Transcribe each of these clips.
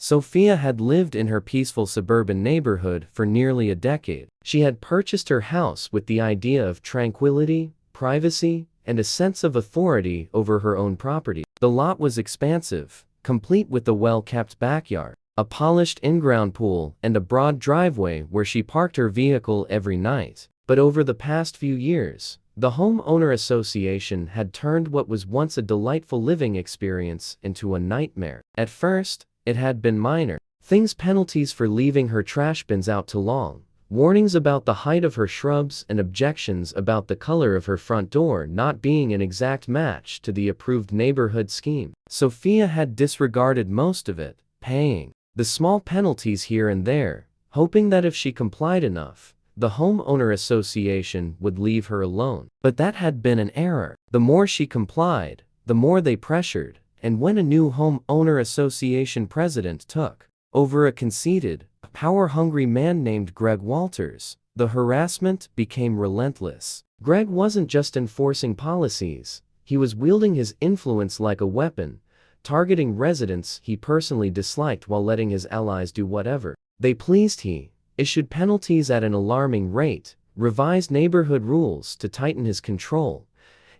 Sophia had lived in her peaceful suburban neighborhood for nearly a decade. She had purchased her house with the idea of tranquility, privacy, and a sense of authority over her own property. The lot was expansive, complete with a well-kept backyard, a polished in-ground pool, and a broad driveway where she parked her vehicle every night. But over the past few years, the homeowner association had turned what was once a delightful living experience into a nightmare. At first, it had been minor things: penalties for leaving her trash bins out too long, warnings about the height of her shrubs, and objections about the color of her front door not being an exact match to the approved neighborhood scheme. Sophia had disregarded most of it, paying the small penalties here and there, hoping that if she complied enough, the homeowner association would leave her alone. But that had been an error. The more she complied, the more they pressured, and when a new homeowner association president took over a conceited, power-hungry man named Greg Walters, the harassment became relentless. Greg wasn't just enforcing policies, he was wielding his influence like a weapon, targeting residents he personally disliked while letting his allies do whatever they pleased. He issued penalties at an alarming rate, revised neighborhood rules to tighten his control,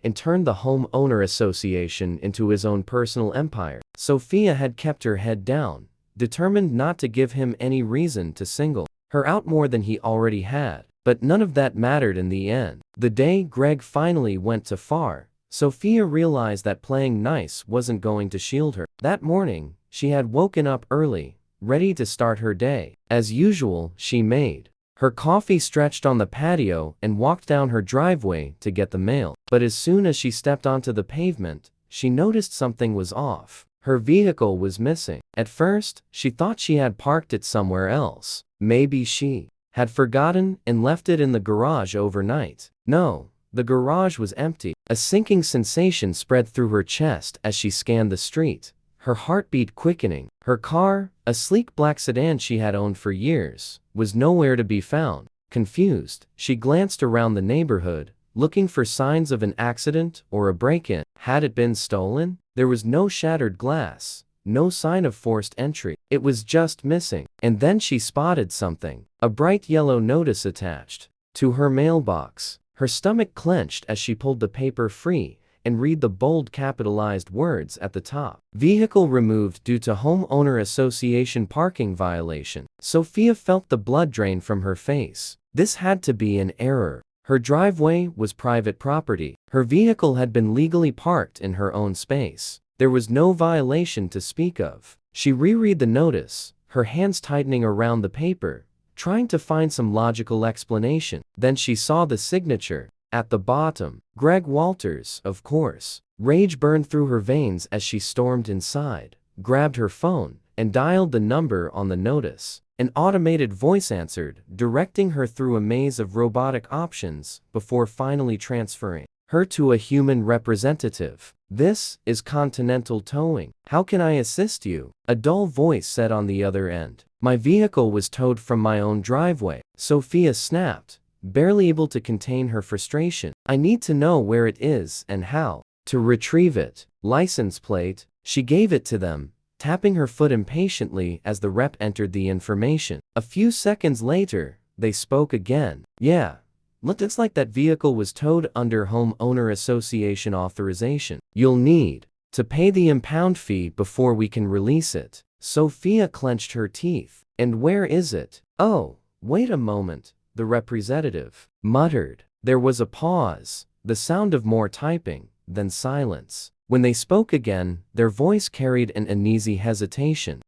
and turned the homeowner association into his own personal empire. Sophia had kept her head down, determined not to give him any reason to single her out more than he already had. But none of that mattered in the end. The day Greg finally went too far, Sophia realized that playing nice wasn't going to shield her. That morning, she had woken up early, ready to start her day. As usual, she made her coffee, stretched on the patio, and walked down her driveway to get the mail. But as soon as she stepped onto the pavement, she noticed something was off. Her vehicle was missing. At first, she thought she had parked it somewhere else. Maybe she had forgotten and left it in the garage overnight. No, the garage was empty. A sinking sensation spread through her chest as she scanned the street, her heartbeat quickening. Her car, a sleek black sedan she had owned for years, was nowhere to be found. Confused, she glanced around the neighborhood, looking for signs of an accident or a break-in. Had it been stolen? There was no shattered glass, no sign of forced entry. It was just missing. And then she spotted something, a bright yellow notice attached to her mailbox. Her stomach clenched as she pulled the paper free and read the bold capitalized words at the top. Vehicle removed due to homeowner association parking violation. Sophia felt the blood drain from her face. This had to be an error. Her driveway was private property. Her vehicle had been legally parked in her own space. There was no violation to speak of. She reread the notice, her hands tightening around the paper, trying to find some logical explanation. Then she saw the signature at the bottom. Greg Walters, of course. Rage burned through her veins as she stormed inside, grabbed her phone, and dialed the number on the notice. An automated voice answered, directing her through a maze of robotic options before finally transferring her to a human representative. "This is Continental Towing. How can I assist you?" a dull voice said on the other end. "My vehicle was towed from my own driveway." Sophia snapped, barely able to contain her frustration. "I need to know where it is and how to retrieve it." License plate. She gave it to them, tapping her foot impatiently as the rep entered the information. A few seconds later, they spoke again. "Yeah, looks like that vehicle was towed under homeowner association authorization. You'll need to pay the impound fee before we can release it." Sophia clenched her teeth. "And where is it?" "Oh, wait a moment," the representative muttered. There was a pause, the sound of more typing, then silence. When they spoke again, their voice carried an uneasy hesitation.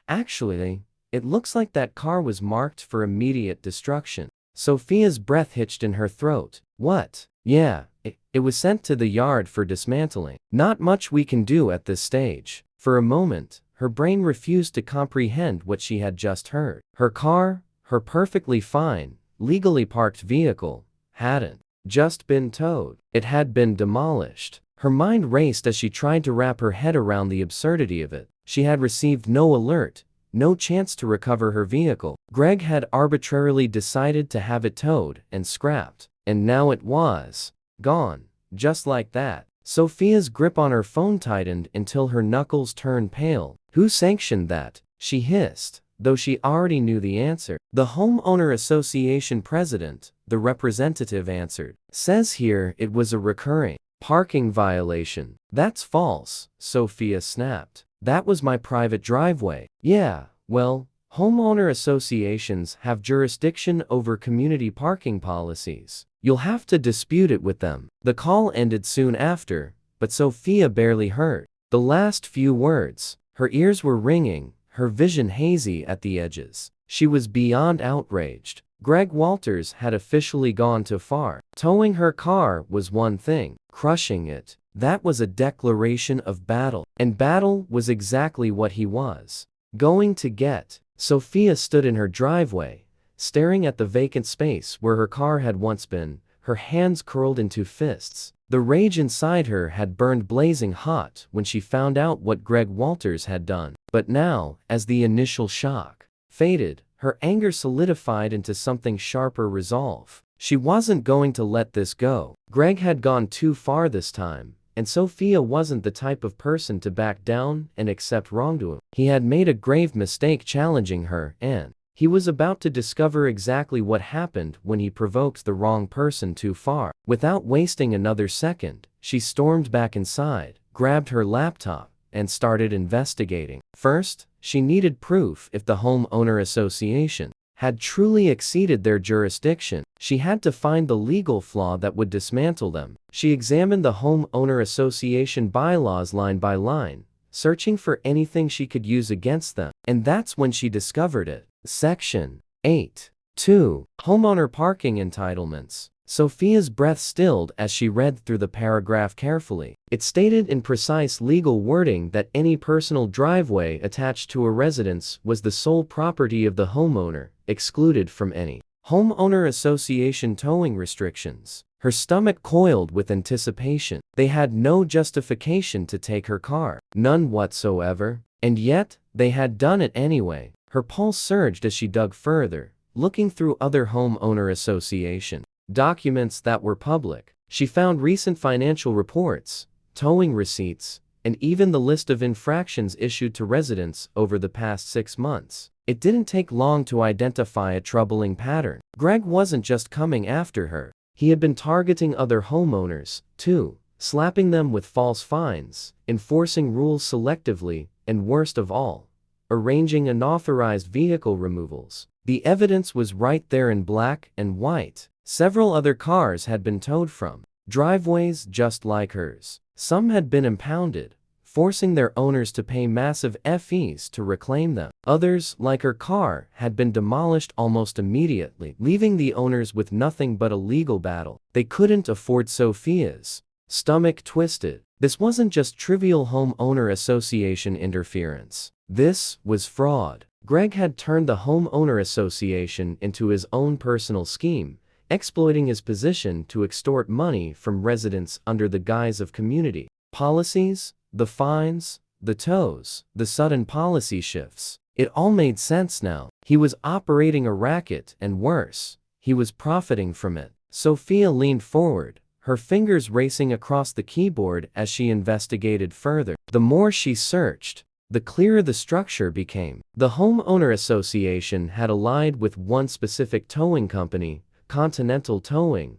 Actually, it looks like that car was marked for immediate destruction." Sophia's breath hitched in her throat. "What?" "Yeah, it was sent to the yard for dismantling. Not much we can do at this stage." For a moment, her brain refused to comprehend what she had just heard. Her car, her perfectly fine, legally parked vehicle, hadn't just been towed. It had been demolished. Her mind raced as she tried to wrap her head around the absurdity of it. She had received no alert, no chance to recover her vehicle. Greg had arbitrarily decided to have it towed and scrapped, and now it was gone, just like that. Sophia's grip on her phone tightened until her knuckles turned pale. "Who sanctioned that?" she hissed, though she already knew the answer. "The Homeowner Association president," the representative answered. "Says here it was a recurring parking violation." "That's false," Sophia snapped. "That was my private driveway." "Yeah, well, homeowner associations have jurisdiction over community parking policies. You'll have to dispute it with them." The call ended soon after, but Sophia barely heard the last few words. Her ears were ringing, her vision hazy at the edges. She was beyond outraged. Greg Walters had officially gone too far. Towing her car was one thing, crushing it, that was a declaration of battle. And battle was exactly what he was going to get. Sophia stood in her driveway, staring at the vacant space where her car had once been, her hands curled into fists. The rage inside her had burned blazing hot when she found out what Greg Walters had done. But now, as the initial shock faded, her anger solidified into something sharper: resolve. She wasn't going to let this go. Greg had gone too far this time, and Sophia wasn't the type of person to back down and accept wrongdoing. He had made a grave mistake challenging her, and he was about to discover exactly what happened when he provoked the wrong person too far. Without wasting another second, she stormed back inside, grabbed her laptop, and started investigating. First, she needed proof if the homeowner association had truly exceeded their jurisdiction. She had to find the legal flaw that would dismantle them. She examined the homeowner association bylaws line by line, searching for anything she could use against them. And that's when she discovered it. Section 8.2. Homeowner Parking Entitlements. Sophia's breath stilled as she read through the paragraph carefully. It stated in precise legal wording that any personal driveway attached to a residence was the sole property of the homeowner, excluded from any homeowner association towing restrictions. Her stomach coiled with anticipation. They had no justification to take her car. None whatsoever. And yet, they had done it anyway. Her pulse surged as she dug further, looking through other homeowner association documents that were public. She found recent financial reports, towing receipts, and even the list of infractions issued to residents over the past 6 months. It didn't take long to identify a troubling pattern. Greg wasn't just coming after her. He had been targeting other homeowners, too, slapping them with false fines, enforcing rules selectively, and worst of all, arranging unauthorized vehicle removals. The evidence was right there in black and white. Several other cars had been towed from driveways just like hers. Some had been impounded, forcing their owners to pay massive fees to reclaim them. Others, like her car, had been demolished almost immediately, leaving the owners with nothing but a legal battle. They couldn't afford. Sophia's stomach twisted. This wasn't just trivial homeowner association interference. This was fraud. Greg had turned the homeowner association into his own personal scheme, exploiting his position to extort money from residents under the guise of community policies. The fines, the tows, the sudden policy shifts. It all made sense now. He was operating a racket, and worse, he was profiting from it. Sophia leaned forward, her fingers racing across the keyboard as she investigated further. The more she searched, the clearer the structure became. The homeowner association had allied with one specific towing company, Continental Towing,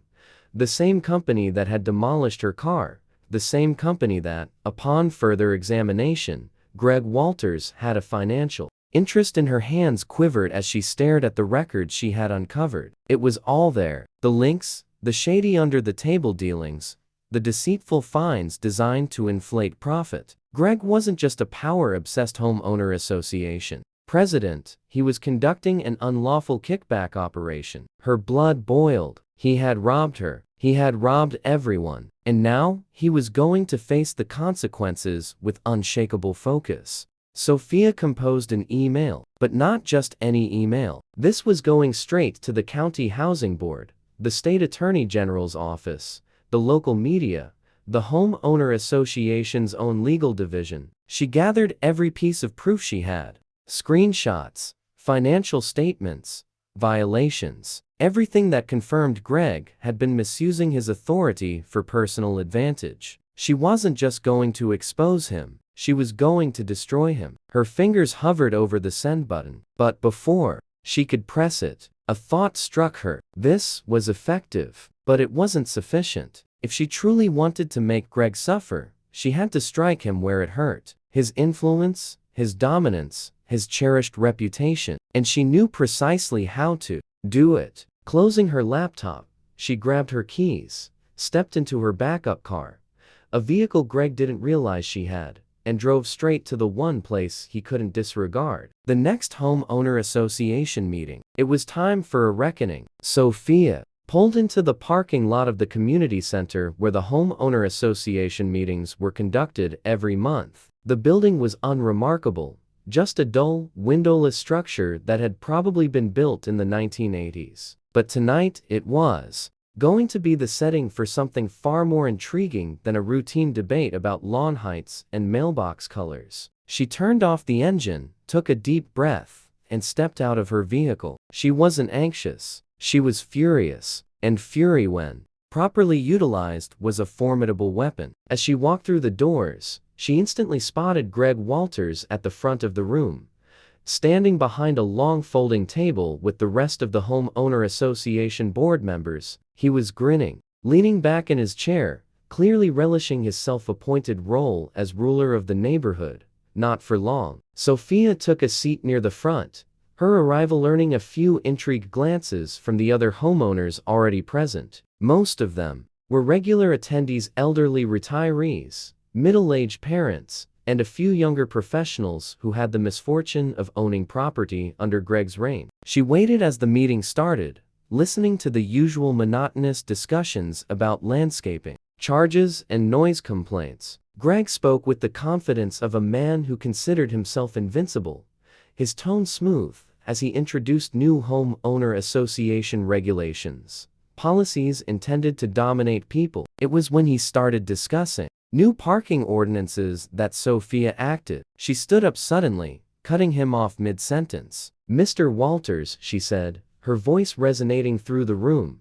the same company that had demolished her car, the same company that, upon further examination, Greg Walters had a financial interest in. Her hands quivered as she stared at the records she had uncovered. It was all there: the links, the shady under-the-table dealings, the deceitful fines designed to inflate profit. Greg wasn't just a power-obsessed homeowner association president, he was conducting an unlawful kickback operation. Her blood boiled. He had robbed her. He had robbed everyone. And now, he was going to face the consequences with unshakable focus. Sophia composed an email, but not just any email. This was going straight to the county housing board, the state attorney general's office, the local media, the homeowner association's own legal division. She gathered every piece of proof she had: screenshots, financial statements, violations, everything that confirmed Greg had been misusing his authority for personal advantage. She wasn't just going to expose him, she was going to destroy him. Her fingers hovered over the send button, but before she could press it, a thought struck her. This was effective, but it wasn't sufficient. If she truly wanted to make Greg suffer, she had to strike him where it hurt. His influence, his dominance, his cherished reputation, and she knew precisely how to do it. Closing her laptop, she grabbed her keys, stepped into her backup car, a vehicle Greg didn't realize she had, and drove straight to the one place he couldn't disregard: the next homeowner association meeting. It was time for a reckoning. Sophia pulled into the parking lot of the community center where the homeowner association meetings were conducted every month. The building was unremarkable, just a dull, windowless structure that had probably been built in the 1980s. But tonight, it was going to be the setting for something far more intriguing than a routine debate about lawn heights and mailbox colors. She turned off the engine, took a deep breath, and stepped out of her vehicle. She wasn't anxious, she was furious, and fury, when properly utilized, was a formidable weapon. As she walked through the doors, she instantly spotted Greg Walters at the front of the room, standing behind a long folding table with the rest of the homeowner association board members. He was grinning, leaning back in his chair, clearly relishing his self-appointed role as ruler of the neighborhood. Not for long. Sophia took a seat near the front, her arrival earning a few intrigued glances from the other homeowners already present. Most of them were regular attendees, elderly retirees, middle-aged parents, and a few younger professionals who had the misfortune of owning property under Greg's reign. She waited as the meeting started, listening to the usual monotonous discussions about landscaping, charges, and noise complaints. Greg spoke with the confidence of a man who considered himself invincible, his tone smooth, as he introduced new homeowner association regulations, policies intended to dominate people. It was when he started discussing new parking ordinances that Sophia acted. She stood up suddenly, cutting him off mid-sentence. "Mr. Walters," she said, her voice resonating through the room,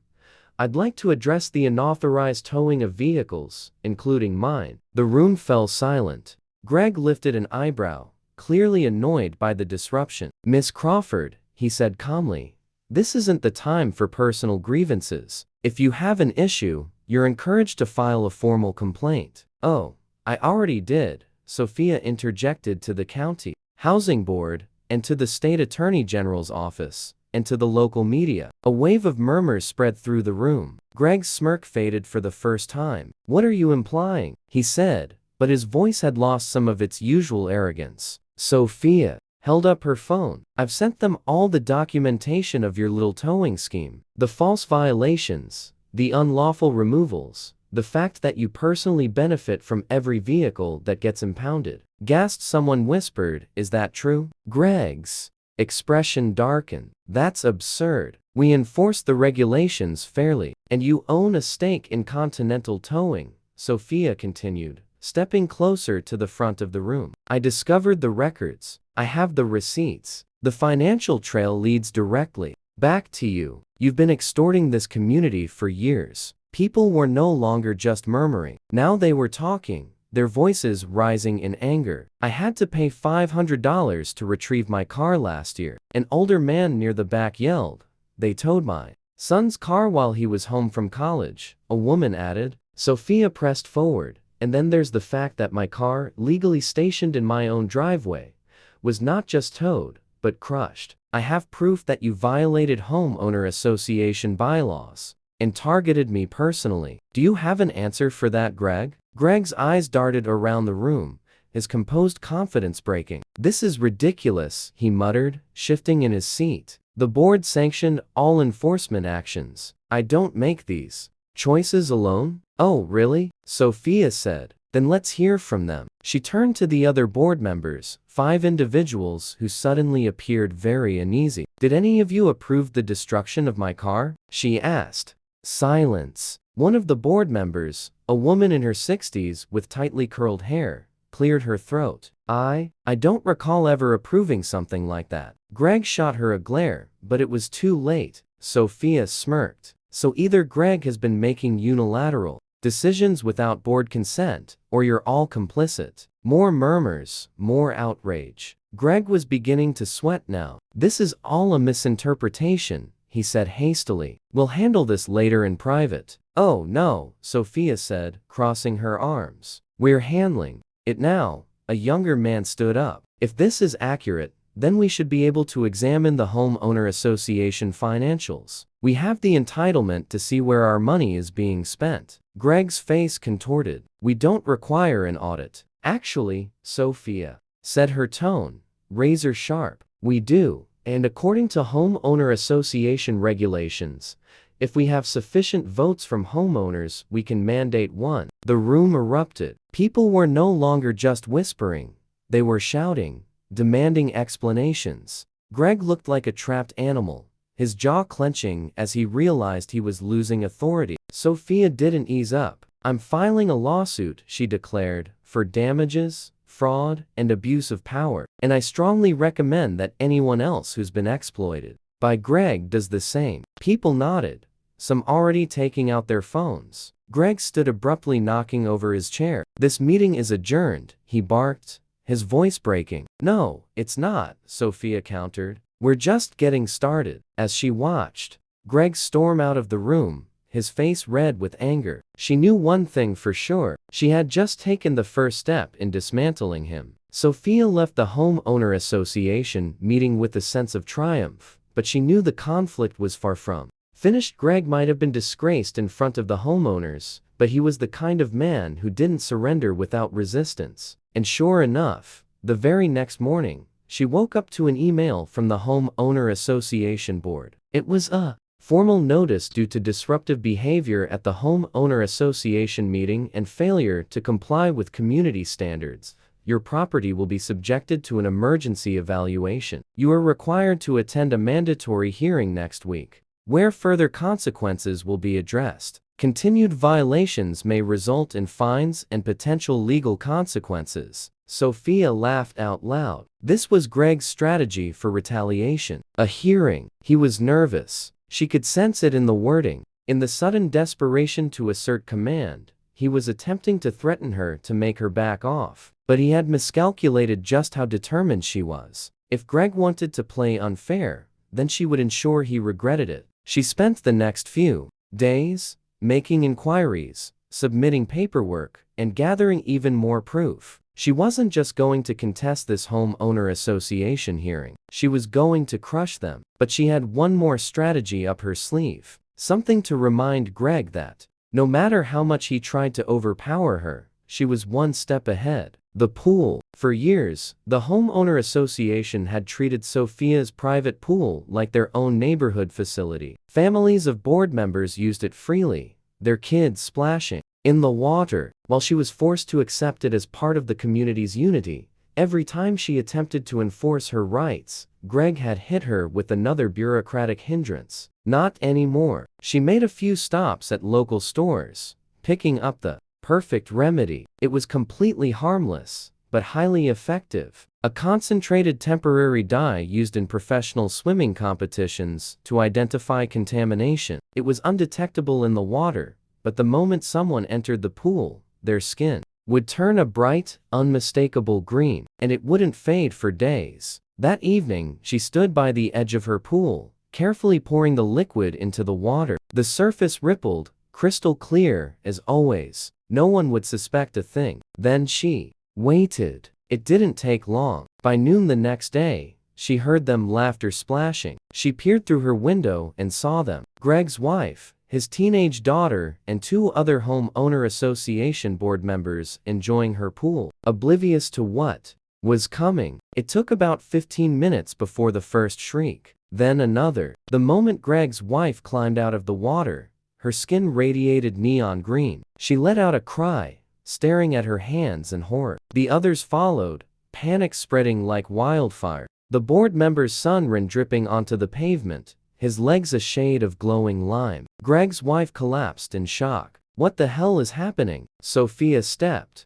"I'd like to address the unauthorized towing of vehicles, including mine." The room fell silent. Greg lifted an eyebrow, clearly annoyed by the disruption. "Miss Crawford," he said calmly, "this isn't the time for personal grievances. If you have an issue, you're encouraged to file a formal complaint." "Oh, I already did," Sophia interjected, "to the county housing board, and to the state attorney general's office, and to the local media." A wave of murmurs spread through the room. Greg's smirk faded for the first time. "What are you implying?" he said, but his voice had lost some of its usual arrogance. Sophia held up her phone. "I've sent them all the documentation of your little towing scheme. The false violations, the unlawful removals, the fact that you personally benefit from every vehicle that gets impounded." "Gasped," someone whispered. "Is that true?" Greg's expression darkened. "That's absurd. We enforce the regulations fairly. And you own a stake in Continental Towing," Sophia continued, stepping closer to the front of the room. "I discovered the records. I have the receipts. The financial trail leads directly back to you. You've been extorting this community for years." People were no longer just murmuring. Now they were talking, their voices rising in anger. "I had to pay $500 to retrieve my car last year," an older man near the back yelled. "They towed my son's car while he was home from college," a woman added. Sophia pressed forward. "And then there's the fact that my car, legally stationed in my own driveway, was not just towed, but crushed. I have proof that you violated homeowner association bylaws and targeted me personally. Do you have an answer for that, Greg?" Greg's eyes darted around the room, his composed confidence breaking. "This is ridiculous," he muttered, shifting in his seat. "The board sanctioned all enforcement actions. I don't make these choices alone." "Oh, really?" Sophia said. "Then let's hear from them." She turned to the other board members, 5 individuals who suddenly appeared very uneasy. "Did any of you approve the destruction of my car?" she asked. Silence. One of the board members, a woman in her 60s with tightly curled hair, cleared her throat. I don't recall ever approving something like that." Greg shot her a glare, but it was too late. Sophia smirked. "So either Greg has been making unilateral Decisions without board consent, or you're all complicit. More murmurs, more outrage. Greg was beginning to sweat now. This is all a misinterpretation, he said hastily. We'll handle this later in private. Oh no, Sophia said, crossing her arms. We're handling it now. A younger man stood up. If this is accurate, then we should be able to examine the homeowner association financials. We have the entitlement to see where our money is being spent. Greg's face contorted. We don't require an audit. Actually, Sophia said, her tone razor sharp. We do, and according to homeowner association regulations, if we have sufficient votes from homeowners, we can mandate one. The room erupted. People were no longer just whispering. They were shouting, demanding explanations. Greg looked like a trapped animal, his jaw clenching as he realized he was losing authority. Sophia didn't ease up. I'm filing a lawsuit, she declared, for damages, fraud, and abuse of power, and I strongly recommend that anyone else who's been exploited by Greg does the same. People nodded, some already taking out their phones. Greg stood abruptly, knocking over his chair. This meeting is adjourned, he barked, his voice breaking. No, it's not, Sophia countered. We're just getting started. As she watched Greg storm out of the room, his face red with anger, she knew one thing for sure. She had just taken the first step in dismantling him. Sophia left the homeowner association meeting with a sense of triumph, but she knew the conflict was far from finished. Greg might have been disgraced in front of the homeowners, but he was the kind of man who didn't surrender without resistance. And sure enough, the very next morning, she woke up to an email from the homeowner association board. It was a formal notice due to disruptive behavior at the homeowner association meeting and failure to comply with community standards. Your property will be subjected to an emergency evaluation. You are required to attend a mandatory hearing next week, where further consequences will be addressed. Continued violations may result in fines and potential legal consequences. Sophia laughed out loud. This was Greg's strategy for retaliation. A hearing. He was nervous. She could sense it in the wording. In the sudden desperation to assert command, he was attempting to threaten her to make her back off. But he had miscalculated just how determined she was. If Greg wanted to play unfair, then she would ensure he regretted it. She spent the next few days making inquiries, submitting paperwork, and gathering even more proof. She wasn't just going to contest this homeowner association hearing. She was going to crush them. But she had one more strategy up her sleeve. Something to remind Greg that, no matter how much he tried to overpower her, she was one step ahead. The pool. For years, the homeowner association had treated Sophia's private pool like their own neighborhood facility. Families of board members used it freely, their kids splashing in the water, while she was forced to accept it as part of the community's unity. Every time she attempted to enforce her rights, Greg had hit her with another bureaucratic hindrance. Not anymore. She made a few stops at local stores, picking up the perfect remedy. It was completely harmless, but highly effective. A concentrated temporary dye used in professional swimming competitions to identify contamination. It was undetectable in the water, but the moment someone entered the pool, their skin would turn a bright, unmistakable green, and it wouldn't fade for days. That evening, she stood by the edge of her pool, carefully pouring the liquid into the water. The surface rippled, crystal clear, as always. No one would suspect a thing. Then she waited. It didn't take long. By noon the next day, she heard them laughter splashing. She peered through her window and saw them. Greg's wife, his teenage daughter, and two other homeowner association board members enjoying her pool, oblivious to what was coming. It took about 15 minutes before the first shriek, then another. The moment Greg's wife climbed out of the water, her skin radiated neon green. She let out a cry, staring at her hands in horror. The others followed, panic spreading like wildfire. The board member's son ran dripping onto the pavement, his legs a shade of glowing lime. Greg's wife collapsed in shock. What the hell is happening? Sophia stepped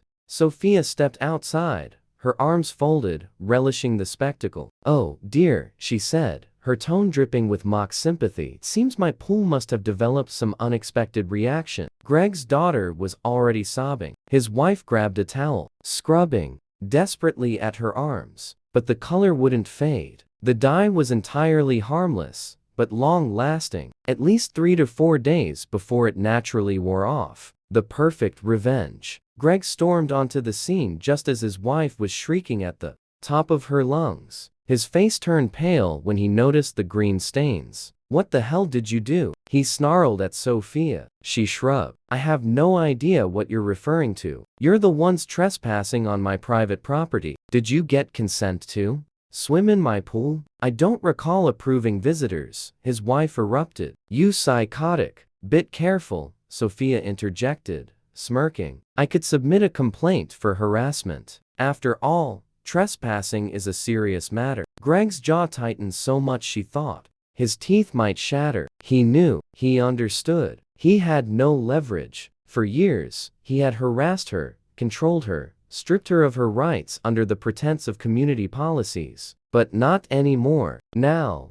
outside, her arms folded, relishing the spectacle. Oh, dear, she said, her tone dripping with mock sympathy. "It seems my pool must have developed some unexpected reaction." Greg's daughter was already sobbing. His wife grabbed a towel, scrubbing desperately at her arms. But the color wouldn't fade. The dye was entirely harmless, but long-lasting, at least 3 to 4 days before it naturally wore off. The perfect revenge. Greg stormed onto the scene just as his wife was shrieking at the top of her lungs. His face turned pale when he noticed the green stains. "What the hell did you do?" he snarled at Sophia. She shrugged. "I have no idea what you're referring to. You're the ones trespassing on my private property. Did you get consent to swim in my pool?" "I don't recall approving visitors," his wife erupted. "You psychotic. Bit careful," Sophia interjected, smirking. "I could submit a complaint for harassment. After all, trespassing is a serious matter." Greg's jaw tightened so much she thought his teeth might shatter. He knew, he understood. He had no leverage. For years, he had harassed her, controlled her, stripped her of her rights under the pretense of community policies. But not anymore. Now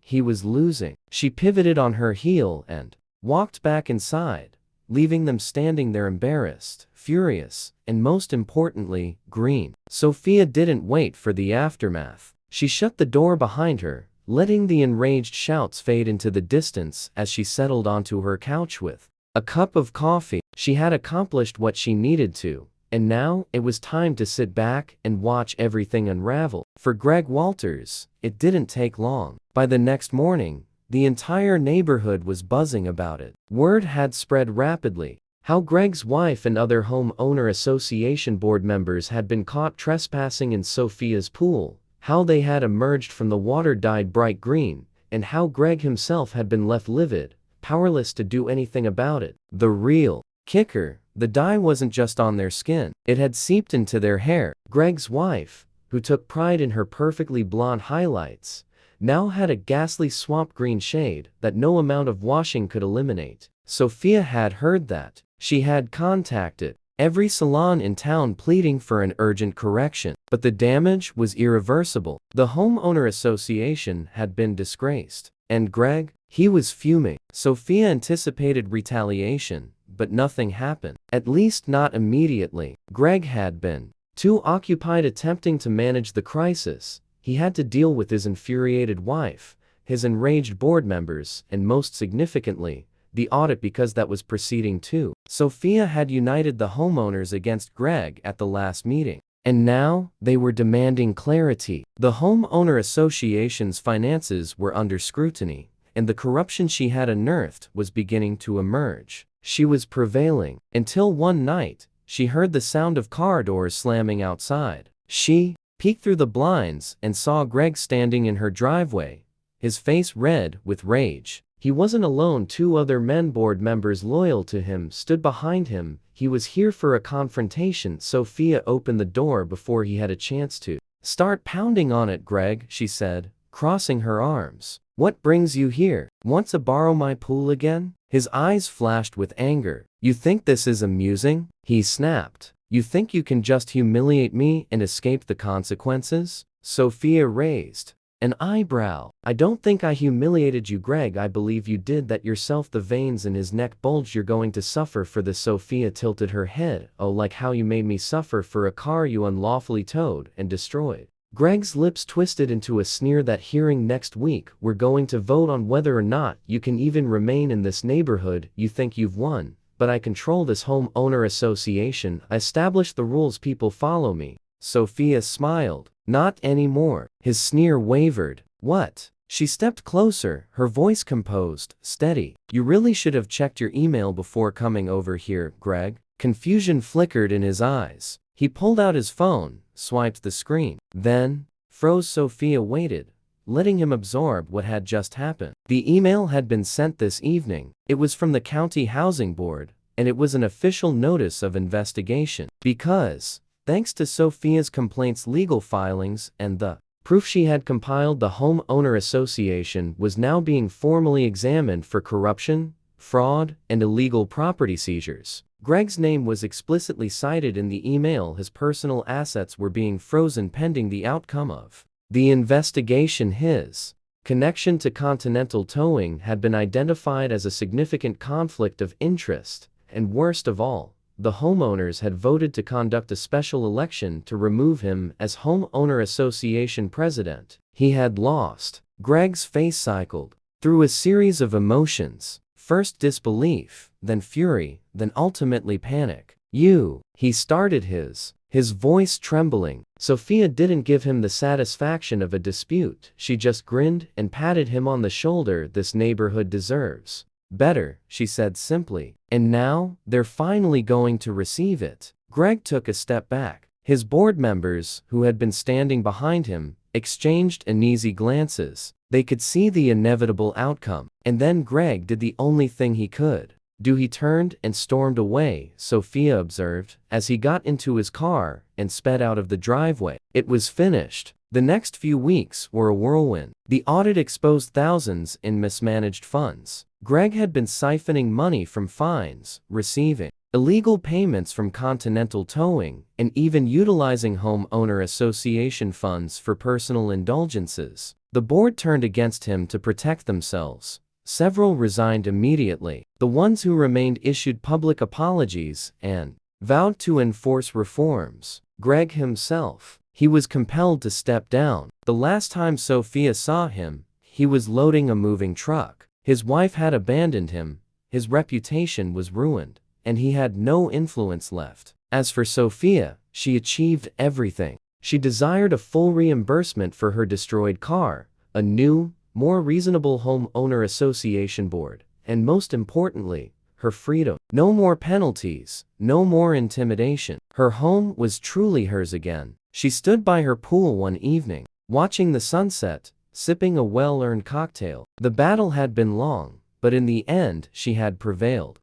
he was losing. She pivoted on her heel and walked back inside, leaving them standing there embarrassed, furious, and most importantly, green. Sophia didn't wait for the aftermath. She shut the door behind her, letting the enraged shouts fade into the distance as she settled onto her couch with a cup of coffee. She had accomplished what she needed to, and now it was time to sit back and watch everything unravel. For Greg Walters, it didn't take long. By the next morning, the entire neighborhood was buzzing about it. Word had spread rapidly. How Greg's wife and other homeowner association board members had been caught trespassing in Sophia's pool, how they had emerged from the water dyed bright green, and how Greg himself had been left livid, powerless to do anything about it. The real kicker, the dye wasn't just on their skin, it had seeped into their hair. Greg's wife, who took pride in her perfectly blonde highlights, now had a ghastly swamp green shade that no amount of washing could eliminate. Sophia had heard that. She had contacted every salon in town pleading for an urgent correction, but the damage was irreversible. The homeowner association had been disgraced. And Greg? He was fuming. Sophia anticipated retaliation, but nothing happened. At least not immediately. Greg had been too occupied attempting to manage the crisis. He had to deal with his infuriated wife, his enraged board members, and most significantly, the audit because that was proceeding too. Sophia had united the homeowners against Greg at the last meeting. And now, they were demanding clarity. The homeowner association's finances were under scrutiny, and the corruption she had unearthed was beginning to emerge. She was prevailing, until one night, she heard the sound of car doors slamming outside. She peeked through the blinds and saw Greg standing in her driveway, his face red with rage. He wasn't alone. 2 other men board members loyal to him stood behind him. He was here for a confrontation. Sophia opened the door before he had a chance to start pounding on it. "Greg," she said, crossing her arms. "What brings you here? Want to borrow my pool again?" His eyes flashed with anger. "You think this is amusing?" he snapped. "You think you can just humiliate me and escape the consequences?" Sophia raised an eyebrow. "I don't think I humiliated you, Greg. I believe you did that yourself." The veins in his neck bulged. "You're going to suffer for this." Sophia tilted her head. "Oh, like how you made me suffer for a car you unlawfully towed and destroyed." Greg's lips twisted into a sneer. "That hearing next week, we're going to vote on whether or not you can even remain in this neighborhood. You think you've won, but I control this homeowner association. I establish the rules. People follow me." Sophia smiled. "Not anymore." His sneer wavered. "What?" She stepped closer, her voice composed, steady. "You really should have checked your email before coming over here, Greg." Confusion flickered in his eyes. He pulled out his phone, swiped the screen, then froze. Sophia waited, letting him absorb what had just happened. The email had been sent this evening. It was from the county housing board, and it was an official notice of investigation. Because, thanks to Sophia's complaints, legal filings, and the proof she had compiled, the homeowner association was now being formally examined for corruption, fraud, and illegal property seizures. Greg's name was explicitly cited in the email. His personal assets were being frozen pending the outcome of the investigation. His connection to Continental Towing had been identified as a significant conflict of interest, and worst of all, the homeowners had voted to conduct a special election to remove him as homeowner association president. He had lost. Greg's face cycled through a series of emotions, first disbelief, then fury, then ultimately panic. He started his voice trembling. Sophia didn't give him the satisfaction of a dispute. She just grinned and patted him on the shoulder. This neighborhood deserves better, she said simply. And now, they're finally going to receive it. Greg took a step back. His board members, who had been standing behind him, exchanged uneasy glances. They could see the inevitable outcome. And then Greg did the only thing he could do. He turned and stormed away, Sophia observed, as he got into his car and sped out of the driveway. It was finished. The next few weeks were a whirlwind. The audit exposed thousands in mismanaged funds. Greg had been siphoning money from fines, receiving illegal payments from Continental Towing, and even utilizing homeowner association funds for personal indulgences. The board turned against him to protect themselves. Several resigned immediately. The ones who remained issued public apologies and vowed to enforce reforms. Greg himself, he was compelled to step down. The last time Sophia saw him, he was loading a moving truck. His wife had abandoned him, his reputation was ruined, and he had no influence left. As for Sophia, she achieved everything. She desired a full reimbursement for her destroyed car, a new, more reasonable homeowner association board, and most importantly, her freedom. No more penalties, no more intimidation. Her home was truly hers again. She stood by her pool one evening, watching the sunset, sipping a well-earned cocktail. The battle had been long, but in the end she had prevailed.